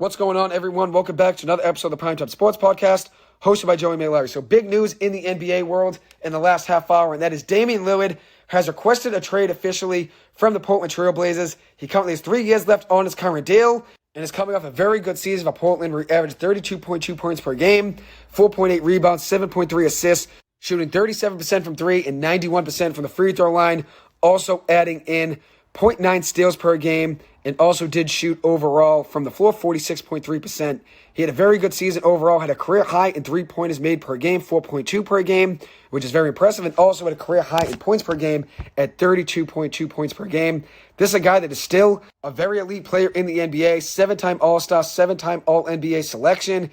What's going on, everyone? Welcome back to another episode of the Primetime Sports Podcast, hosted by Joey Larry. So big news in the NBA world in the last half hour, and that is Damian Lillard has requested a trade officially from the Portland Trail Blazers. He currently has 3 years left on his current deal and is coming off a very good season for Portland, where he averaged 32.2 points per game, 4.8 rebounds, 7.3 assists, shooting 37% from three and 91% from the free throw line, also adding in 0.9 steals per game, and also did shoot overall from the floor 46.3%. He had a very good season overall, had a career high in three-pointers made per game, 4.2 per game, which is very impressive, and also had a career high in points per game at 32.2 points per game. This is a guy that is still a very elite player in the NBA, 7-time All-Star, 7-time All-NBA selection,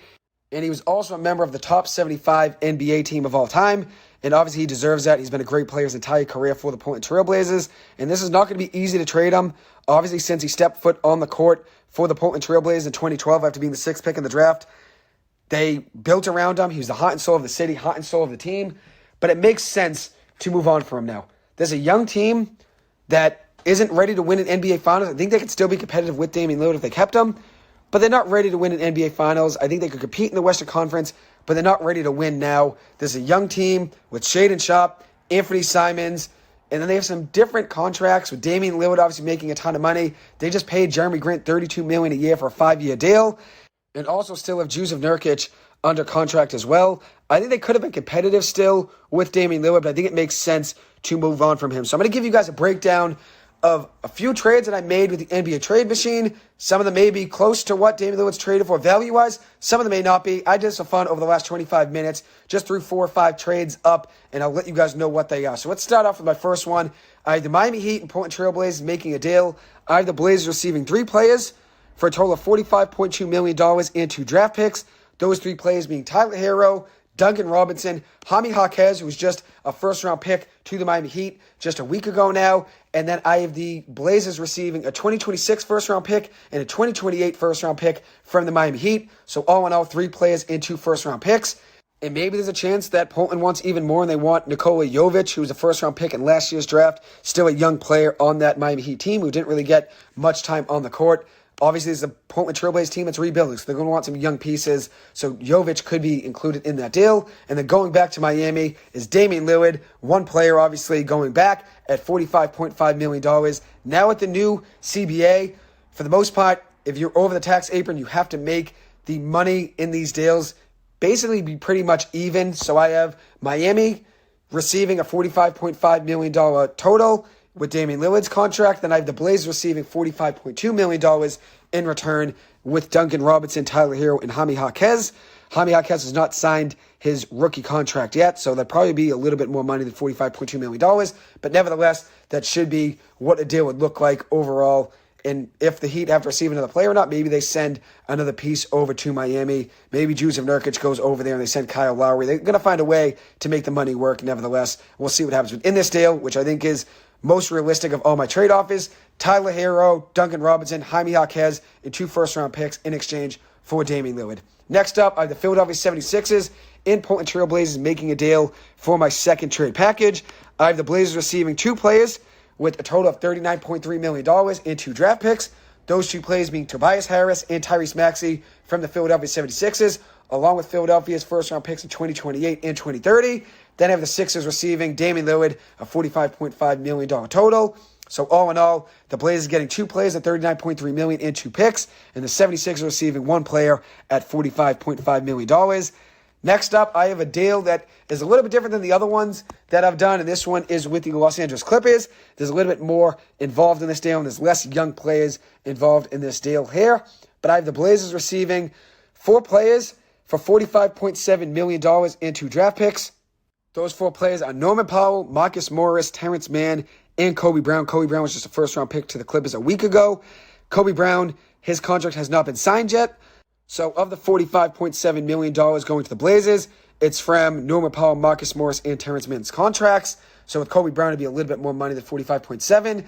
and he was also a member of the top 75 NBA team of all time. And obviously he deserves that. He's been a great player his entire career for the Portland Trail Blazers. And this is not going to be easy to trade him. Obviously, since he stepped foot on the court for the Portland Trail Blazers in 2012 after being the 6th pick in the draft, they built around him. He was the heart and soul of the city, heart and soul of the team. But it makes sense to move on from him now. There's a young team that isn't ready to win an NBA Finals. I think they could still be competitive with Damian Lillard if they kept him. But they're not ready to win an NBA Finals. I think they could compete in the Western Conference, but they're not ready to win now. There's a young team with Shaedon Sharpe, Anthony Simons, and then they have some different contracts with Damian Lillard obviously making a ton of money. They just paid Jeremy Grant $32 million a year for a 5-year deal, and also still have Jusuf Nurkic under contract as well. I think they could have been competitive still with Damian Lillard, but I think it makes sense to move on from him. So I'm going to give you guys a breakdown of a few trades that I made with the NBA trade machine. Some of them may be close to what Damian Lillard's traded for value-wise. Some of them may not be. I did some fun over the last 25 minutes. Just threw 4 or 5 trades up, and I'll let you guys know what they are. So let's start off with my first one. I have the Miami Heat and Portland Trail Blazers making a deal. I have the Blazers receiving 3 players for a total of $45.2 million and 2 draft picks. Those 3 players being Tyler Hero, Duncan Robinson, Jaime Jaquez, who was just a first-round pick to the Miami Heat just a week ago now. And then I have the Blazers receiving a 2026 first-round pick and a 2028 first-round pick from the Miami Heat. So all in all, 3 players and 2 first-round picks. And maybe there's a chance that Portland wants even more, and they want Nikola Jovic, who was a first-round pick in last year's draft, still a young player on that Miami Heat team who didn't really get much time on the court. Obviously, it's a Portland Trail Blazers team that's rebuilding, so they're going to want some young pieces. So Jovic could be included in that deal. And then going back to Miami is Damian Lillard, one player obviously going back at $45.5 million. Now with the new CBA, for the most part, if you're over the tax apron, you have to make the money in these deals basically be pretty much even. So I have Miami receiving a $45.5 million total with Damian Lillard's contract. Then I have the Blazers receiving $45.2 million in return with Duncan Robinson, Tyler Hero, and Jaime Jaquez. Jaime Jaquez has not signed his rookie contract yet, so that'd probably be a little bit more money than $45.2 million. But nevertheless, that should be what a deal would look like overall. And if the Heat have to receive another player or not, maybe they send another piece over to Miami. Maybe Jusuf Nurkic goes over there and they send Kyle Lowry. They're going to find a way to make the money work nevertheless. We'll see what happens within this deal, which I think is most realistic of all my trade offers. Tyler Hero, Duncan Robinson, Jaime Jaquez, and 2 first-round picks in exchange for Damian Lillard. Next up, I have the Philadelphia 76ers and Portland Trail Blazers making a deal for my second trade package. I have the Blazers receiving 2 players with a total of $39.3 million and 2 draft picks. Those 2 players being Tobias Harris and Tyrese Maxey from the Philadelphia 76ers, along with Philadelphia's first-round picks in 2028 and 2030. Then I have the Sixers receiving Damian Lillard, a $45.5 million total. So all in all, the Blazers getting 2 players at $39.3 million and 2 picks, and the 76ers receiving 1 player at $45.5 million. Next up, I have a deal that is a little bit different than the other ones that I've done, and this one is with the Los Angeles Clippers. There's a little bit more involved in this deal, and there's less young players involved in this deal here. But I have the Blazers receiving 4 players for $45.7 million and 2 draft picks. Those 4 players are Norman Powell, Marcus Morris, Terrence Mann, and Kobe Brown. Kobe Brown was just a first-round pick to the Clippers a week ago. Kobe Brown, his contract has not been signed yet. So of the $45.7 million going to the Blazers, it's from Norman Powell, Marcus Morris, and Terrence Mann's contracts. So with Kobe Brown, it'd be a little bit more money than $45.7.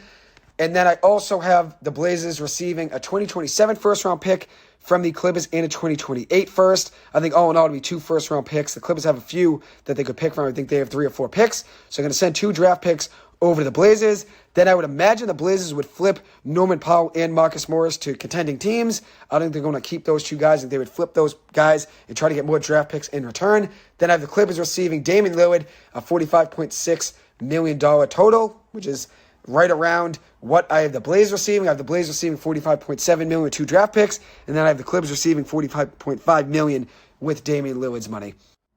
And then I also have the Blazers receiving a 2027 first-round pick from the Clippers and a 2028 first. I think all in all, it'll be 2 first-round picks. The Clippers have a few that they could pick from. I think they have 3 or 4 picks. So I'm going to send 2 draft picks over to the Blazers. Then I would imagine the Blazers would flip Norman Powell and Marcus Morris to contending teams. I don't think they're going to keep those two guys. I think they would flip those guys and try to get more draft picks in return. Then I have the Clippers receiving Damian Lillard, a $45.6 million total, which is right around what I have the Blazers receiving. I have the Blazers receiving $45.7 million with 2 draft picks, and then I have the Clippers receiving $45.5 million with Damian Lillard's money.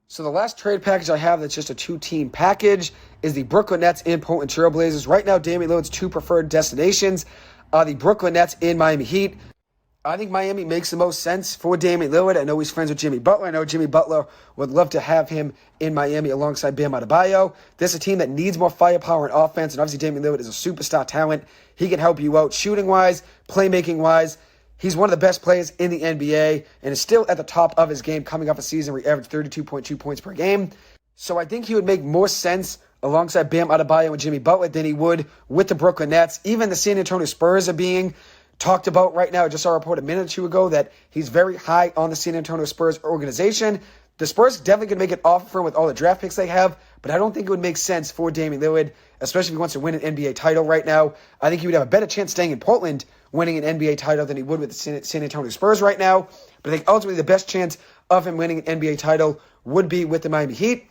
So the last trade package I have that's just a 2-team package is the Brooklyn Nets and Portland Trail Blazers. Right now, Damian Lillard's 2 preferred destinations are the Brooklyn Nets and Miami Heat. I think Miami makes the most sense for Damian Lillard. I know he's friends with Jimmy Butler. I know Jimmy Butler would love to have him in Miami alongside Bam Adebayo. This is a team that needs more firepower and offense, and obviously Damian Lillard is a superstar talent. He can help you out shooting-wise, playmaking-wise. He's one of the best players in the NBA and is still at the top of his game coming off a season where he averaged 32.2 points per game. So I think he would make more sense alongside Bam Adebayo and Jimmy Butler than he would with the Brooklyn Nets. Even the San Antonio Spurs are being talked about right now. I just saw a report a minute or two ago that he's very high on the San Antonio Spurs organization. The Spurs definitely could make an offer for him with all the draft picks they have, but I don't think it would make sense for Damian Lillard, especially if he wants to win an NBA title right now. I think he would have a better chance staying in Portland winning an NBA title than he would with the San Antonio Spurs right now. But I think ultimately the best chance of him winning an NBA title would be with the Miami Heat.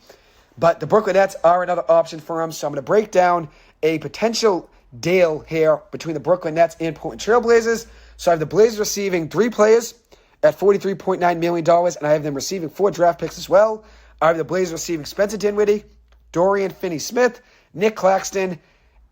But the Brooklyn Nets are another option for him, so I'm going to break down a potential deal here between the Brooklyn Nets and Portland Trail Blazers. So I have the Blazers receiving 3 players at $43.9 million, and I have them receiving 4 draft picks as well. I have the Blazers receiving Spencer Dinwiddie, Dorian Finney-Smith, Nick Claxton,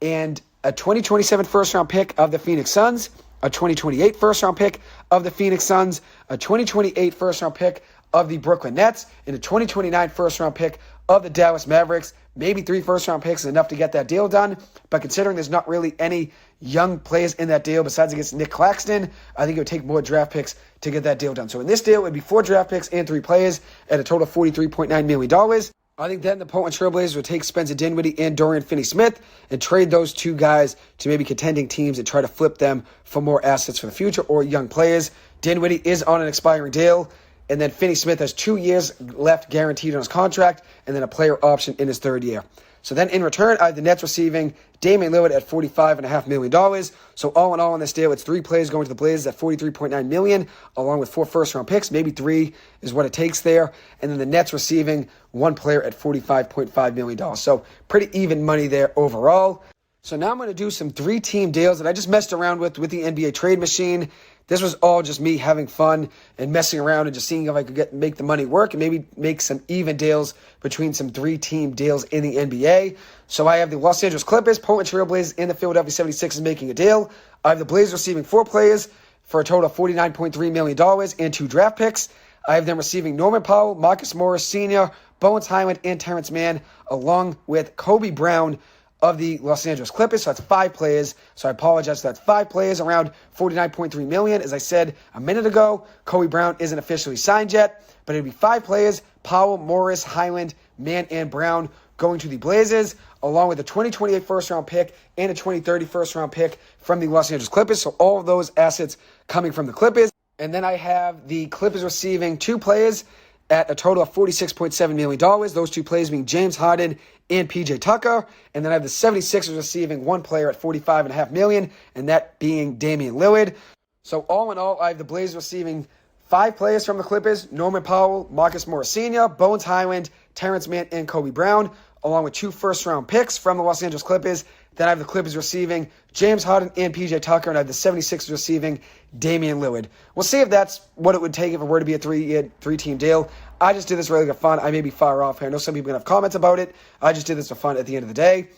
and a 2027 first-round pick of the Phoenix Suns, a 2028 first-round pick of the Phoenix Suns, a 2028 first-round pick of the Brooklyn Nets, and a 2029 first-round pick of the Dallas Mavericks. Maybe 3 first-round picks is enough to get that deal done, but considering there's not really any young players in that deal besides against Nick Claxton, I think it would take more draft picks to get that deal done. So in this deal, it would be 4 draft picks and 3 players at a total of $43.9 million. I think then the Portland Trail Blazers would take Spencer Dinwiddie and Dorian Finney-Smith and trade those 2 guys to maybe contending teams and try to flip them for more assets for the future or young players. Dinwiddie is on an expiring deal, and then Finney-Smith has 2 years left guaranteed on his contract, and then a player option in his 3rd year. So then in return, I have the Nets receiving Damian Lillard at $45.5 million. So all in all in this deal, it's 3 players going to the Blazers at $43.9 million, along with 4 first-round picks. Maybe 3 is what it takes there. And then the Nets receiving 1 player at $45.5 million. So pretty even money there overall. So now I'm going to do some 3-team deals that I just messed around with the NBA trade machine. This was all just me having fun and messing around and just seeing if I could make the money work and maybe make some even deals between some 3-team deals in the NBA. So I have the Los Angeles Clippers, Portland Trail Blazers, and the Philadelphia 76ers making a deal. I have the Blazers receiving 4 players for a total of $49.3 million and 2 draft picks. I have them receiving Norman Powell, Marcus Morris Sr., Bones Hyland, and Terrence Mann, along with Kobe Brown of the Los Angeles Clippers. So that's 5 players. So I apologize. So that's 5 players, around $49.3 million. As I said a minute ago, Kobe Brown isn't officially signed yet, but it'd be 5 players: Powell, Morris, Hyland, Mann, and Brown going to the Blazers, along with a 2028 first-round pick and a 2030 first-round pick from the Los Angeles Clippers. So all of those assets coming from the Clippers. And then I have the Clippers receiving 2 players at a total of $46.7 million. Those 2 players being James Harden and PJ Tucker. And then I have the 76ers receiving 1 player at $45.5 million, and that being Damian Lillard. So all in all, I have the Blazers receiving 5 players from the Clippers: Norman Powell, Marcus Morris Sr., Bones Hyland, Terrence Mann, and Kobe Brown, along with 2 first-round picks from the Los Angeles Clippers. Then I have the Clippers receiving James Harden and PJ Tucker, and I have the 76ers receiving Damian Lillard. We'll see if that's what it would take if it were to be a 3-team deal. I just did this really for fun. I may be far off here. I know some people are going to have comments about it. I just did this for fun at the end of the day.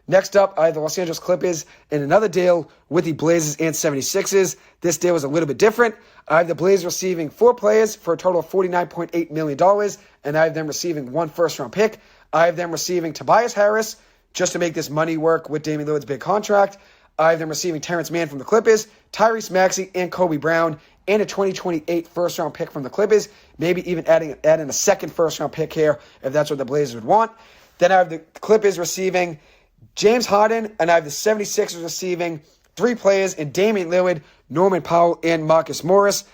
Next up, I have the Los Angeles Clippers in another deal with the Blazers and 76ers. This deal is a little bit different. I have the Blazers receiving 4 players for a total of $49.8 million, and I have them receiving 1 first-round pick. I have them receiving Tobias Harris, just to make this money work with Damian Lillard's big contract. I have them receiving Terrence Mann from the Clippers, Tyrese Maxey, and Kobe Brown, and a 2028 first-round pick from the Clippers, maybe even adding a 2nd first-round pick here if that's what the Blazers would want. Then I have the Clippers receiving James Harden, and I have the 76ers receiving 3 players in Damian Lillard, Norman Powell, and Marcus Morris.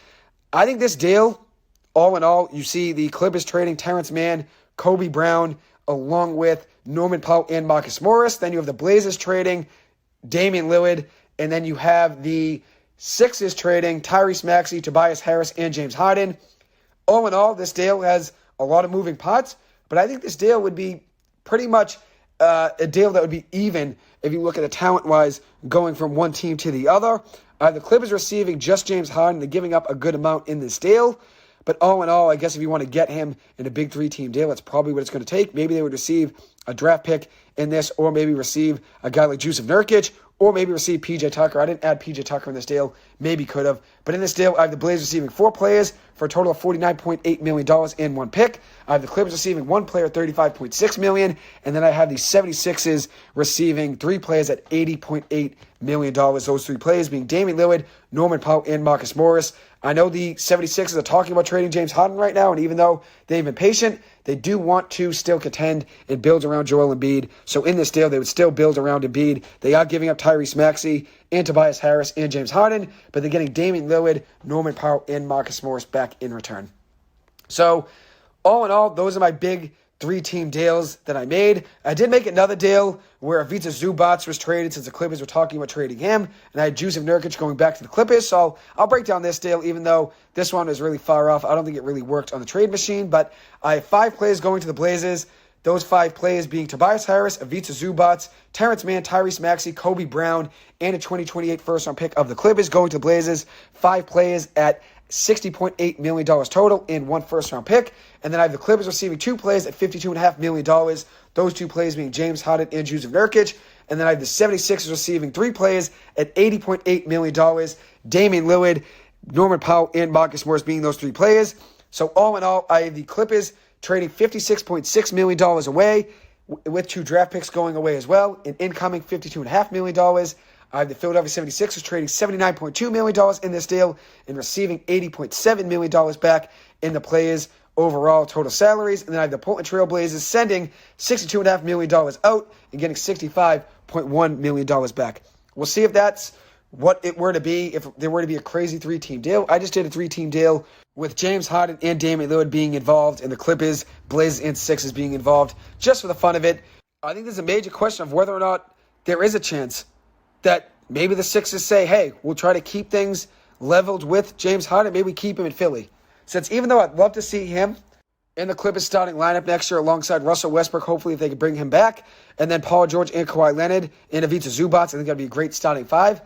I think this deal, all in all, you see the Clippers trading Terrence Mann, Kobe Brown, along with Norman Powell and Marcus Morris. Then you have the Blazers trading Damian Lillard. And then you have the Sixers trading Tyrese Maxey, Tobias Harris, and James Harden. All in all, this deal has a lot of moving parts, but I think this deal would be pretty much a deal that would be even if you look at it talent-wise going from one team to the other. The Clippers receiving just James Harden. They're giving up a good amount in this deal. But all in all, I guess if you want to get him in a big three-team deal, that's probably what it's going to take. Maybe they would receive a draft pick in this, or maybe receive a guy like Jusuf Nurkic, or maybe receive P.J. Tucker. I didn't add P.J. Tucker in this deal. Maybe could have. But in this deal, I have the Blazers receiving 4 players for a total of $49.8 million and 1 pick. I have the Clippers receiving 1 player, $35.6 million. And then I have the 76ers receiving 3 players at $80.8 million. Those 3 players being Damian Lillard, Norman Powell, and Marcus Morris. I know the 76ers are talking about trading James Harden right now, and even though they've been patient, they do want to still contend and build around Joel Embiid. So in this deal, they would still build around Embiid. They are giving up Tyrese Maxey and Tobias Harris and James Harden, but they're getting Damian Lillard, Norman Powell, and Marcus Morris back in return. So all in all, those are my big 3-team deals that I made. I did make another deal where Ivica Zubac was traded since the Clippers were talking about trading him, and I had Jusuf Nurkic going back to the Clippers. So I'll break down this deal, even though this one is really far off. I don't think it really worked on the trade machine, but I have 5 players going to the Blazers. Those 5 players being Tobias Harris, Ivica Zubac, Terrence Mann, Tyrese Maxey, Kobe Brown, and a 2028 first-round pick of the Clippers going to Blazers. 5 players at $60.8 million total and 1 first-round pick. And then I have the Clippers receiving 2 players at $52.5 million. Those 2 players being James Harden and Jusuf Nurkic. And then I have the 76ers receiving 3 players at $80.8 million. Damian Lillard, Norman Powell, and Marcus Morris being those 3 players. So all in all, I have the Clippers trading $56.6 million away, with 2 draft picks going away as well, and incoming $52.5 million. I have the Philadelphia 76ers trading $79.2 million in this deal and receiving $80.7 million back in the players' overall total salaries. And then I have the Portland Trail Blazers sending $62.5 million out and getting $65.1 million back. We'll see if that's what it were to be, if there were to be a crazy 3-team deal. I just did a 3-team deal with James Harden and Damian Lillard being involved, and the Clippers, Blazers, and Sixers being involved, just for the fun of it. I think there's a major question of whether or not there is a chance that maybe the Sixers say, hey, we'll try to keep things leveled with James Harden. Maybe we keep him in Philly. Since even though I'd love to see him in the Clippers starting lineup next year alongside Russell Westbrook, hopefully if they can bring him back, and then Paul George and Kawhi Leonard and Ivica Zubac, I think that'd be a great starting 5.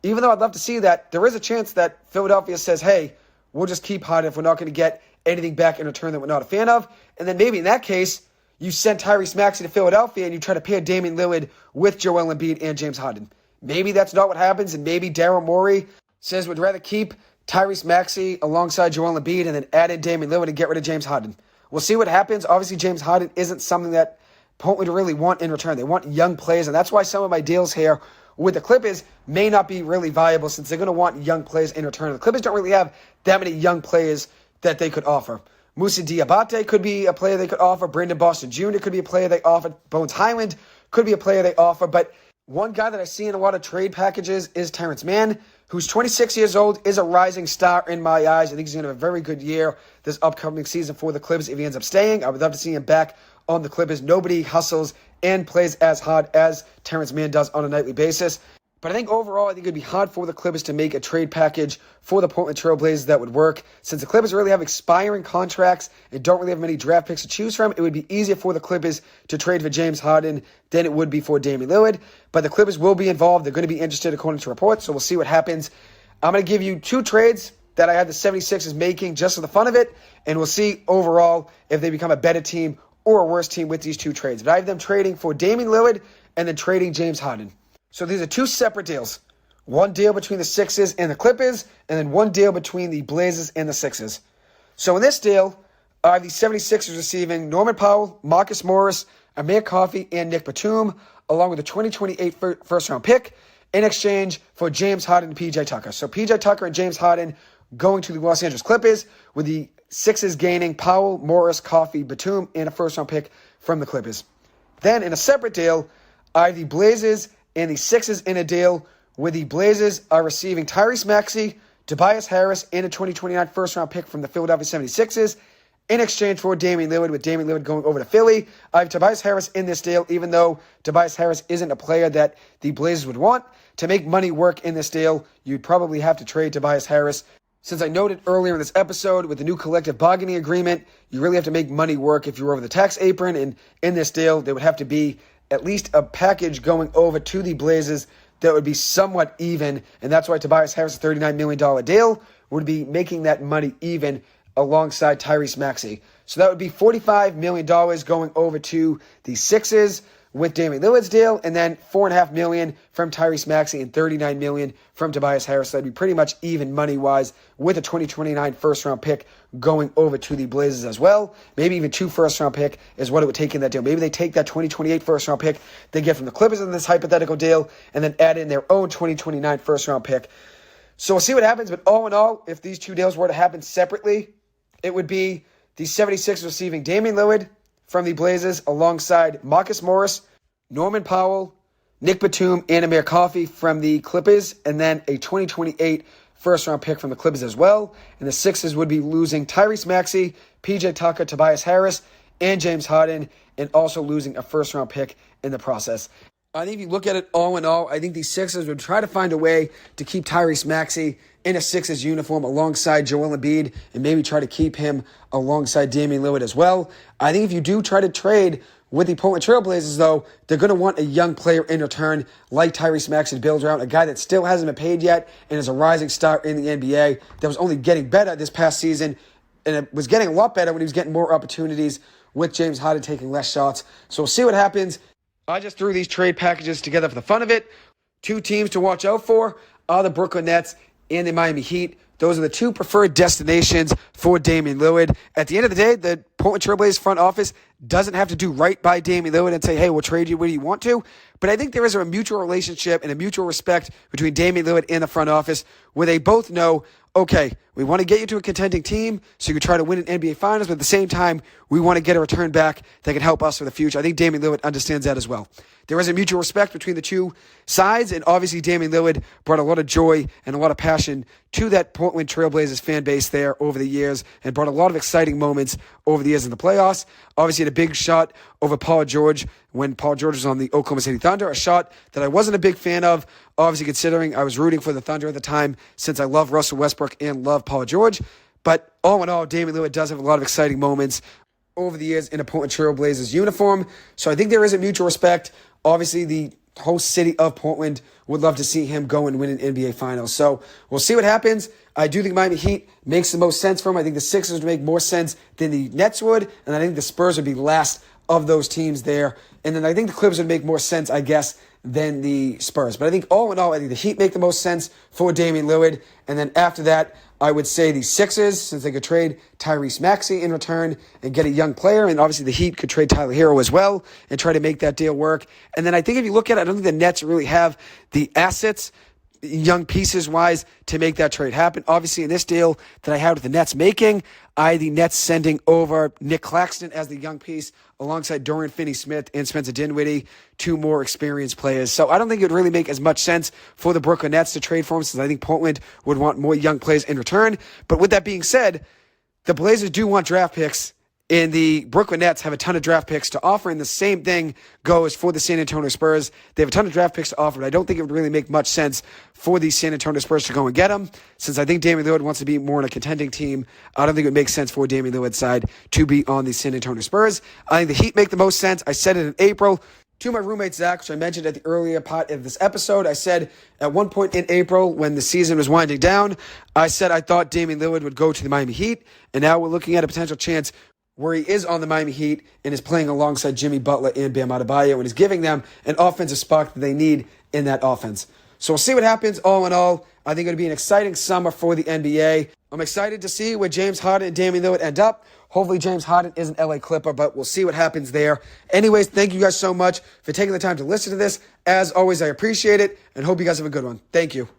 Even though I'd love to see that, there is a chance that Philadelphia says, hey, we'll just keep Harden if we're not going to get anything back in return that we're not a fan of. And then maybe in that case, you send Tyrese Maxey to Philadelphia and you try to pair Damian Lillard with Joel Embiid and James Harden. Maybe that's not what happens, and maybe Daryl Morey says we'd rather keep Tyrese Maxey alongside Joel Embiid and then add in Damian Lillard and get rid of James Harden. We'll see what happens. Obviously, James Harden isn't something that Portland really want in return. They want young players, and that's why some of my deals here with the Clippers may not be really viable, since they're going to want young players in return. The Clippers don't really have that many young players that they could offer. Moussa Diabate could be a player they could offer. Brandon Boston Jr. could be a player they offer. Bones Highland could be a player they offer. But one guy that I see in a lot of trade packages is Terrence Mann, who's 26 years old, is a rising star in my eyes. I think he's going to have a very good year this upcoming season for the Clippers if he ends up staying. I would love to see him back on the Clippers. Nobody hustles and plays as hard as Terrence Mann does on a nightly basis. But I think overall, I think it would be hard for the Clippers to make a trade package for the Portland Trail Blazers that would work. Since the Clippers really have expiring contracts and don't really have many draft picks to choose from, it would be easier for the Clippers to trade for James Harden than it would be for Damian Lillard. But the Clippers will be involved. They're going to be interested according to reports, so we'll see what happens. I'm going to give you 2 trades that I had the 76ers making just for the fun of it, and we'll see overall if they become a better team or a worse team with these 2 trades. But I have them trading for Damian Lillard and then trading James Harden. So these are 2 separate deals. One deal between the Sixers and the Clippers, and then one deal between the Blazers and the Sixers. So in this deal, I have the 76ers receiving Norman Powell, Marcus Morris, Amir Coffey, and Nick Batum, along with a 2028 first-round pick in exchange for James Harden and P.J. Tucker. So P.J. Tucker and James Harden going to the Los Angeles Clippers, with the Sixers gaining Powell, Morris, Coffey, Batum, and a first-round pick from the Clippers. Then in a separate deal, I have the Blazers and the Sixers in a deal where the Blazers are receiving Tyrese Maxey, Tobias Harris, and a 2029 first-round pick from the Philadelphia 76ers, in exchange for Damian Lillard, with Damian Lillard going over to Philly. I have Tobias Harris in this deal, even though Tobias Harris isn't a player that the Blazers would want. To make money work in this deal, you'd probably have to trade Tobias Harris. Since I noted earlier in this episode, with the new collective bargaining agreement, you really have to make money work if you're over the tax apron. And in this deal, there would have to be at least a package going over to the Blazers that would be somewhat even. And that's why Tobias Harris' $39 million deal would be making that money even alongside Tyrese Maxey. So that would be $45 million going over to the Sixers with Damian Lillard's deal, and then $4.5 million from Tyrese Maxey and $39 million from Tobias Harris. That'd be pretty much even money-wise with a 2029 first-round pick going over to the Blazers as well. Maybe even 2 first-round pick is what it would take in that deal. Maybe they take that 2028 first-round pick they get from the Clippers in this hypothetical deal and then add in their own 2029 first-round pick. So we'll see what happens, but all in all, if these two deals were to happen separately, it would be the 76ers receiving Damian Lillard from the Blazers alongside Marcus Morris, Norman Powell, Nick Batum, and Amir Coffey from the Clippers, and then a 2028 first-round pick from the Clippers as well. And the Sixers would be losing Tyrese Maxey, PJ Tucker, Tobias Harris, and James Harden, and also losing a first-round pick in the process. I think if you look at it all in all, I think the Sixers would try to find a way to keep Tyrese Maxey in a Sixers uniform alongside Joel Embiid and maybe try to keep him alongside Damian Lillard as well. I think if you do try to trade with the Portland Trail Blazers, though, they're going to want a young player in return like Tyrese Maxey to build around, a guy that still hasn't been paid yet and is a rising star in the NBA that was only getting better this past season, and it was getting a lot better when he was getting more opportunities with James Harden taking less shots. So we'll see what happens. I just threw these trade packages together for the fun of it. 2 teams to watch out for are the Brooklyn Nets and the Miami Heat. Those are the 2 preferred destinations for Damian Lillard. At the end of the day, the Portland Trail Blazers front office doesn't have to do right by Damian Lillard and say, hey, we'll trade you when you want to. But I think there is a mutual relationship and a mutual respect between Damian Lillard and the front office where they both know, okay, we want to get you to a contending team so you can try to win an NBA Finals, but at the same time, we want to get a return back that can help us for the future. I think Damian Lillard understands that as well. There is a mutual respect between the 2 sides, and obviously Damian Lillard brought a lot of joy and a lot of passion to that Portland Trail Blazers fan base there over the years and brought a lot of exciting moments over the years in the playoffs. Obviously had a big shot over Paul George when Paul George was on the Oklahoma City Thunder, a shot that I wasn't a big fan of, obviously considering I was rooting for the Thunder at the time since I love Russell Westbrook and love Paul George. But all in all, Damian Lillard does have a lot of exciting moments over the years in a Portland Trail Blazers uniform. So I think there is a mutual respect. Obviously, the whole city of Portland would love to see him go and win an NBA Finals. So we'll see what happens. I do think Miami Heat makes the most sense for him. I think the Sixers would make more sense than the Nets would. And I think the Spurs would be last of those teams there. And then I think the Clippers would make more sense, I guess, than the Spurs. But I think all in all, I think the Heat make the most sense for Damian Lillard. And then after that, I would say the Sixers, since they could trade Tyrese Maxey in return and get a young player. And obviously the Heat could trade Tyler Hero as well and try to make that deal work. And then I think if you look at it, I don't think the Nets really have the assets, young pieces-wise, to make that trade happen. Obviously, in this deal that I had with the Nets making, the Nets sending over Nick Claxton as the young piece alongside Dorian Finney-Smith and Spencer Dinwiddie, 2 more experienced players. So I don't think it would really make as much sense for the Brooklyn Nets to trade for him, since I think Portland would want more young players in return. But with that being said, the Blazers do want draft picks, and the Brooklyn Nets have a ton of draft picks to offer, and the same thing goes for the San Antonio Spurs. They have a ton of draft picks to offer, but I don't think it would really make much sense for the San Antonio Spurs to go and get them. Since I think Damian Lillard wants to be more in a contending team, I don't think it would make sense for Damian Lillard's side to be on the San Antonio Spurs. I think the Heat make the most sense. I said it in April to my roommate, Zach, which I mentioned at the earlier part of this episode. I said at one point in April when the season was winding down, I said I thought Damian Lillard would go to the Miami Heat, and now we're looking at a potential chance where he is on the Miami Heat and is playing alongside Jimmy Butler and Bam Adebayo and is giving them an offensive spark that they need in that offense. So we'll see what happens. All in all, I think it'll be an exciting summer for the NBA. I'm excited to see where James Harden and Damian Lillard end up. Hopefully James Harden is an LA Clipper, but we'll see what happens there. Anyways, thank you guys so much for taking the time to listen to this. As always, I appreciate it and hope you guys have a good one. Thank you.